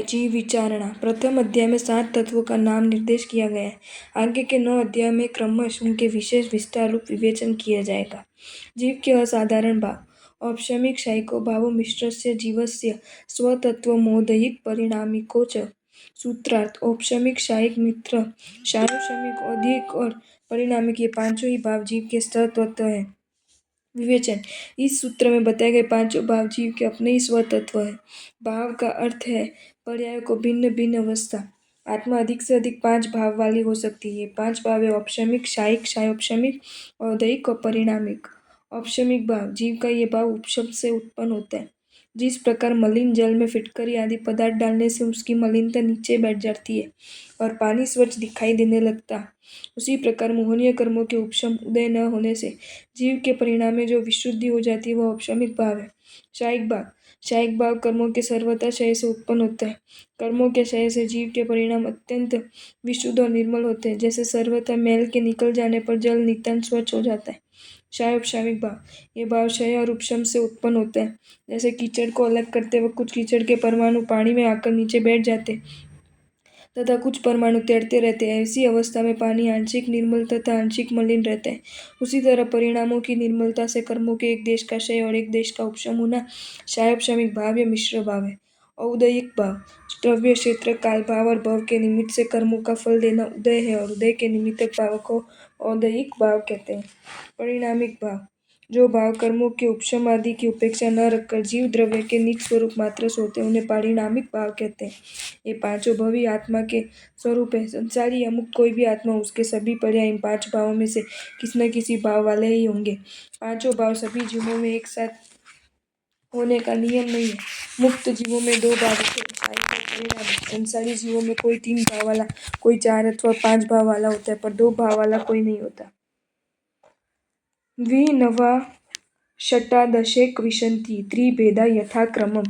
जीव विचारणा। प्रथम अध्याय में 7 तत्वों का नाम निर्देश किया गया है। आगे के 9 अध्याय में क्रमशः उनके विशेष विस्तार रूप विवेचन किया जाएगा। जीव के असाधारण भाव। औपशमिक शायिको भावो मिश्रस्य जीवस्य स्वतत्वमोदयिक परिणामिको च। सूत्रार्थ। औपशमिक, शायिक, मित्र, सार्वशमिक, औदयिक और परिणामिक ये पांचों ही भाव जीव के स्वतत्व हैं। विवेचन। इस सूत्र में बताए गए पांचों भाव जीव के अपने ही स्वतत्व है। भाव का अर्थ है पर्यायों को भिन्न भिन्न अवस्था। आत्मा अधिक से अधिक 5 भाव वाली हो सकती है। ये 5 भाव है औपशमिक, शायिक, सार्वशमिक, औदयिक और परिणामिक। औपशमिक भाव। जीव का ये भाव उपशब्द से उत्पन्न होता है। जिस प्रकार मलिन जल में फिटकरी आदि पदार्थ डालने से उसकी मलिनता नीचे बैठ जाती है और पानी स्वच्छ दिखाई देने लगता, उसी प्रकार मोहनीय कर्मों के उपशम उदय न होने से जीव के परिणाम में जो विशुद्धि हो जाती है वह औपशमिक भाव है। शायिक भाव। शायिक भाव कर्मों के सर्वथा क्षय से उत्पन्न होता है। कर्मों के क्षय से जीव के परिणाम अत्यंत विशुद्ध और निर्मल होते हैं। जैसे सर्वथा मैल के निकल जाने पर जल नितांत स्वच्छ हो जाता है। सार्वशमिक भाव। ये भाव क्षय और उपशम से उत्पन्न होता है। जैसे कीचड़ को अलग करते वक्त कुछ कीचड़ के परमाणु पानी में आकर नीचे बैठ जाते तथा कुछ परमाणु तैरते रहते हैं। ऐसी अवस्था में पानी आंशिक निर्मल तथा आंशिक मलिन रहता है। उसी तरह परिणामों की निर्मलता से कर्मों के एक देश का क्षय और एक देश का उपशम होना सार्वशमिक भाव या मिश्र भाव है। औदयिक भाव। द्रव्य, क्षेत्र, काल, भाव और भव के निमित्त से कर्मों का फल देना उदय है और उदय के निमित्तक भाव को औदयिक भाव कहते हैं। परिणामिक भाव। जो भाव कर्मों के उपशम आदि की उपेक्षा न रखकर जीव द्रव्य के निज स्वरूप मात्र से होते हैं उन्हें परिणामिक भाव कहते हैं। ये पांचों भाव ही आत्मा के स्वरूप है। संसारी या मुक्त कोई भी आत्मा उसके सभी पर्याय इन 5 भावों में से किसी न किसी भाव वाले ही होंगे। पांचों भाव सभी जीवों में एक साथ होने का नियम नहीं है। मुक्त जीवों में 2 भाव होते हैं, शायिक और परिणामिक। संसारी जीवों में कोई 3 भाव वाला, कोई 4 अथवा 5 भाव वाला होता है, पर 2 भाव वाला कोई नहीं होता। द्विनवा षटादशेक विशन्ति त्रिभेदा यथाक्रमम्।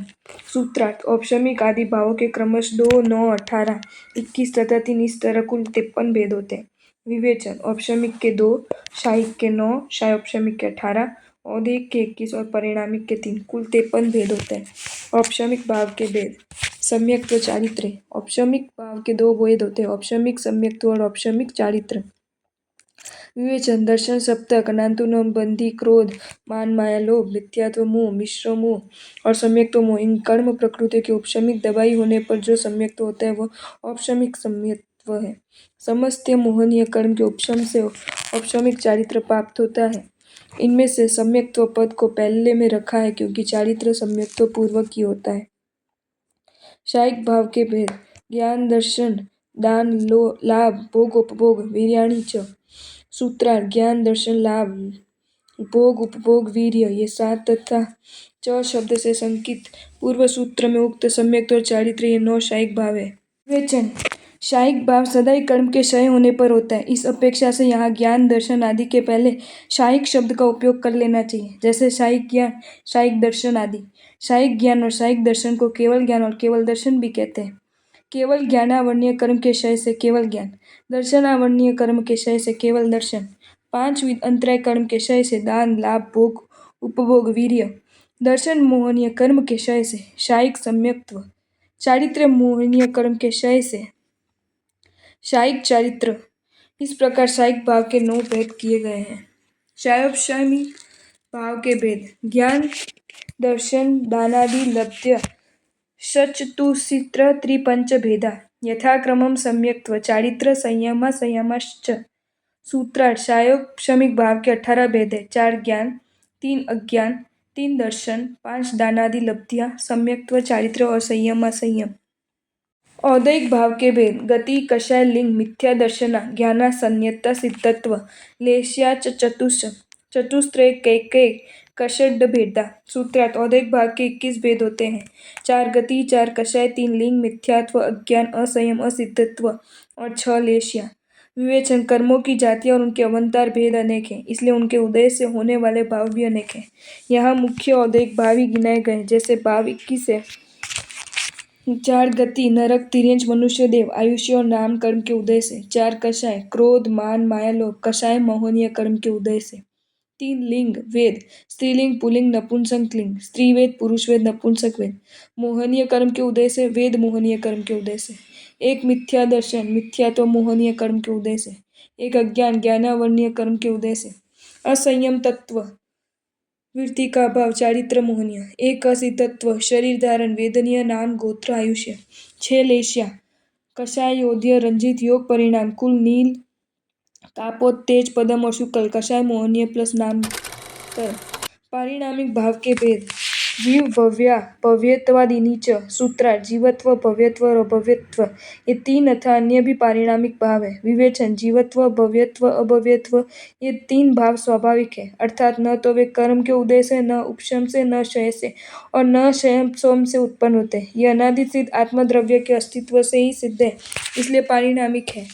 सूत्रार्थ। औपशमिक आदि भावों के क्रमशः 2, 9, 18, 21 तथा 3 इस तरह कुल 53 भेद होते हैं। विवेचन। औपशमिक के 2, शायिक के 9, सार्वशमिक के 18, औदयिक के 21 और परिणामिक के 3 कुल 53 भेद होते हैं। औपशमिक भाव के भेद। सम्यक्त्व, चारित्र्य। औपशमिक भाव के 2 भेद होते हैं, औपशमिक सम्यक्त्व और औपशमिक चारित्र्य। विवेचन। दर्शन, सप्तक, अनातुनम, बंधी, क्रोध, मान, माया, लोभ, मिथ्यात्व, मोह, मिश्र मोह और सम्यक्त्व मोह। इन कर्म प्रकृति के उपशमिक दबाई होने पर जो सम्यक्त्व होता है वह औपशमिक सम्यक्त्व है। समस्त मोहनीय कर्म के उपशम से औपशमिक चारित्र्य प्राप्त होता है। इनमें से सम्यक्त्व पद को पहले में रखा है क्योंकि चारित्र्य सम्यक्त्व पूर्वक ही होता है। शायिक भाव के भेद। ज्ञान, दर्शन, दान, लाभ, भोग, उपभोग, वीर्याणि च। सूत्रार्थ। ज्ञान, दर्शन, लाभ, भोग, उपभोग, वीर्य ये 7 तथा च शब्द से संकित पूर्व सूत्र में उक्त सम्यक्त्व और चारित्र्य ये 9 शायिक भाव है। विवेचन। शायिक भाव सदा ही कर्म के क्षय होने पर होता है। इस अपेक्षा से यहाँ ज्ञान, दर्शन आदि के पहले शायिक शब्द का उपयोग कर लेना चाहिए, जैसे शायिक ज्ञान, शायिक दर्शन आदि। शायिक ज्ञान और शायिक दर्शन को केवल ज्ञान और केवल दर्शन भी कहते हैं। केवल ज्ञानावरणीय कर्म के क्षय से केवल ज्ञान, दर्शनावरणीय कर्म के क्षय से केवल दर्शन, 5 विध अंतराय कर्म के क्षय से दान, लाभ, भोग, उपभोग, वीर्य, दर्शन मोहनीय कर्म के क्षय से शायिक सम्यक्त्व, चारित्र्य मोहनीय कर्म के क्षय से शायिक चारित्र्य। इस प्रकार शायिक भाव के 9 भेद किए गए हैं। सार्वशमिक भाव के भेद। ज्ञान, दर्शन, दानादि लब्ध्य षट्चतुस्सित्र त्रिपंच भेदा यथाक्रमम् सम्यक्त्व, चारित्र्य, संयमा, संयमाश्च। सूत्रार्थ। सार्वशमिक भाव के 18 भेद है। 4 ज्ञान, 3 अज्ञान, 3 दर्शन, 5 दानादि लब्धियां, सम्यक्त्व, चारित्र्य और संयमा, संयम। औदयिक भाव के भेद। गति, कषाय, लिंग, मिथ्या दर्शना, ज्ञाना, संयता, सिद्धत्व, लेश्या च चतुस्त्रय कैकय कषड् भेदा। सूत्रार्थ। औदयिक भाव के 21 भेद होते हैं। 4 गति, 4 कषाय, 3 लिंग, मिथ्यात्व, अज्ञान, असंयम, असिद्धत्व और 6 लेश्या। विवेचन। कर्मों की जातियां और उनके अवंतर भेद अनेक हैं, इसलिए उनके उदय से होने वाले भाव भी अनेक हैं। यहाँ मुख्य औदयिक भाव ही गिनाए गए, जैसे भाव 21 है। 4 गति, नरक, तिर्यंच, मनुष्य, देव, आयुष्य और नाम कर्म के उदय से। 4 कषाय, क्रोध, मान, माया, लोभ, कषाय मोहनीय कर्म के उदय से। तीन लिंग वेद, स्त्रीलिंग पुल्लिंग नपुंसक लिंग, स्त्री वेद पुरुष वेद नपुंसक वेद। मोहनीय कर्म के उदय से, वेद मोहनीय कर्म के उदय से। एक मिथ्या दर्शन, मिथ्यात्व मोहनीय कर्म के उदय से। एक अज्ञान, ज्ञानावरणीय कर्म के उदय से। असंयम तत्व, वृत्ति का अभाव, चारित्र मोहनीय। एक असिद्धत्व, शरीर धारण, वेदनीय, नाम गोत्र आयुष्य। 6 लेश्या, कषाय योध्य रंजित योग परिणाम, कुल नील तापोत्तेज पदम और शुक्ल, कषाय मोहनीय प्लस नाम तर। पारिणामिक भाव के भेद, जीव भव्या भव्यत्वादीनि च सूत्रा, जीवत्व भव्यत्व और अभव्यत्व, ये 3 तथा अन्य भी पारिणामिक भाव है। विवेचन, जीवत्व भव्यत्व अभव्यत्व, ये 3 भाव स्वाभाविक है, अर्थात न तो वे कर्म के उदय से, न उपशम से, न क्षय से और न स्वयं से उत्पन्न होते। ये अनादि सिद्ध आत्मद्रव्य के अस्तित्व से ही सिद्ध है, इसलिए पारिणामिक है।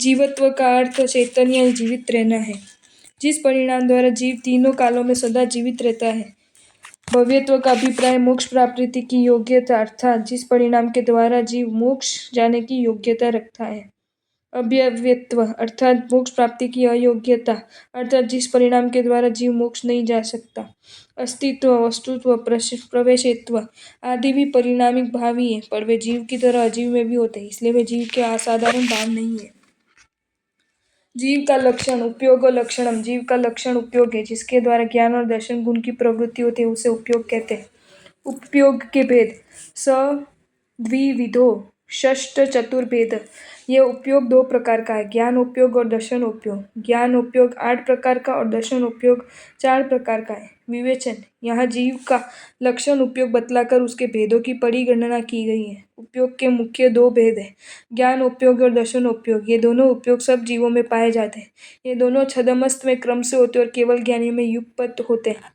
जीवत्व का अर्थ चैतन्य या जीवित रहना है, जिस परिणाम द्वारा जीव तीनों कालों में सदा जीवित रहता है। भव्यत्व का अभिप्राय मोक्ष प्राप्ति की योग्यता, अर्थात जिस परिणाम के द्वारा जीव मोक्ष जाने की योग्यता रखता है। अभव्यत्व अर्थात मोक्ष प्राप्ति की अयोग्यता, अर्थात जिस परिणाम के द्वारा जीव मोक्ष नहीं जा सकता। अस्तित्व, वस्तुत्व, प्रवेशित्व आदि भी पारिणामिक भाव ही है, पर वे जीव की तरह अजीव में भी होते हैं, इसलिए वे जीव के असाधारण भाव नहीं है। जीव का लक्षण, उपयोग और लक्षणम, जीव का लक्षण उपयोग है, जिसके द्वारा ज्ञान और दर्शन गुण की प्रवृत्ति होती है, उसे उपयोग कहते हैं। उपयोग के भेद, स द्विविधो षष्ठ चतुर्भेद, यह उपयोग 2 प्रकार का है, ज्ञान उपयोग और दर्शन उपयोग। ज्ञान उपयोग 8 प्रकार का और दर्शन उपयोग 4 प्रकार का है। विवेचन, यहाँ जीव का लक्षण उपयोग बतलाकर उसके भेदों की परिगणना की गई है। उपयोग के मुख्य 2 भेद हैं, ज्ञान उपयोग और दर्शन उपयोग। ये दोनों उपयोग सब जीवों में पाए जाते हैं। ये दोनों छद्मस्त में क्रम से होते और केवल ज्ञानी में युगपत होते हैं।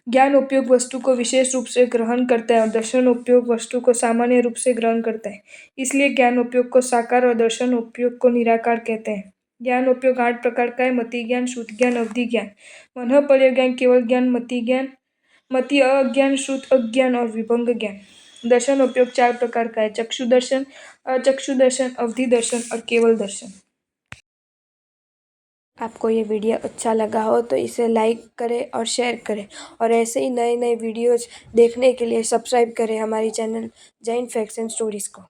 ज्ञान उपयोग वस्तु को विशेष रूप से ग्रहण करता है और दर्शन उपयोग वस्तु को सामान्य रूप से ग्रहण करता है, इसलिए ज्ञान उपयोग को साकार और दर्शन उपयोग को निराकार कहते हैं। ज्ञान उपयोग 8 प्रकार का है, मति ज्ञान, श्रुत ज्ञान, अवधि ज्ञान, मनःपर्य ज्ञान, केवल ज्ञान, मति अज्ञान, श्रुत अज्ञान और विभंग ज्ञान। दर्शन उपयोग 4 प्रकार का है, चक्षु दर्शन, अचक्षु दर्शन, अवधि दर्शन और केवल दर्शन। आपको ये वीडियो अच्छा लगा हो तो इसे लाइक करें और शेयर करें, और ऐसे ही नए नए वीडियोज़ देखने के लिए सब्सक्राइब करें हमारी channel Jain facts and stories को।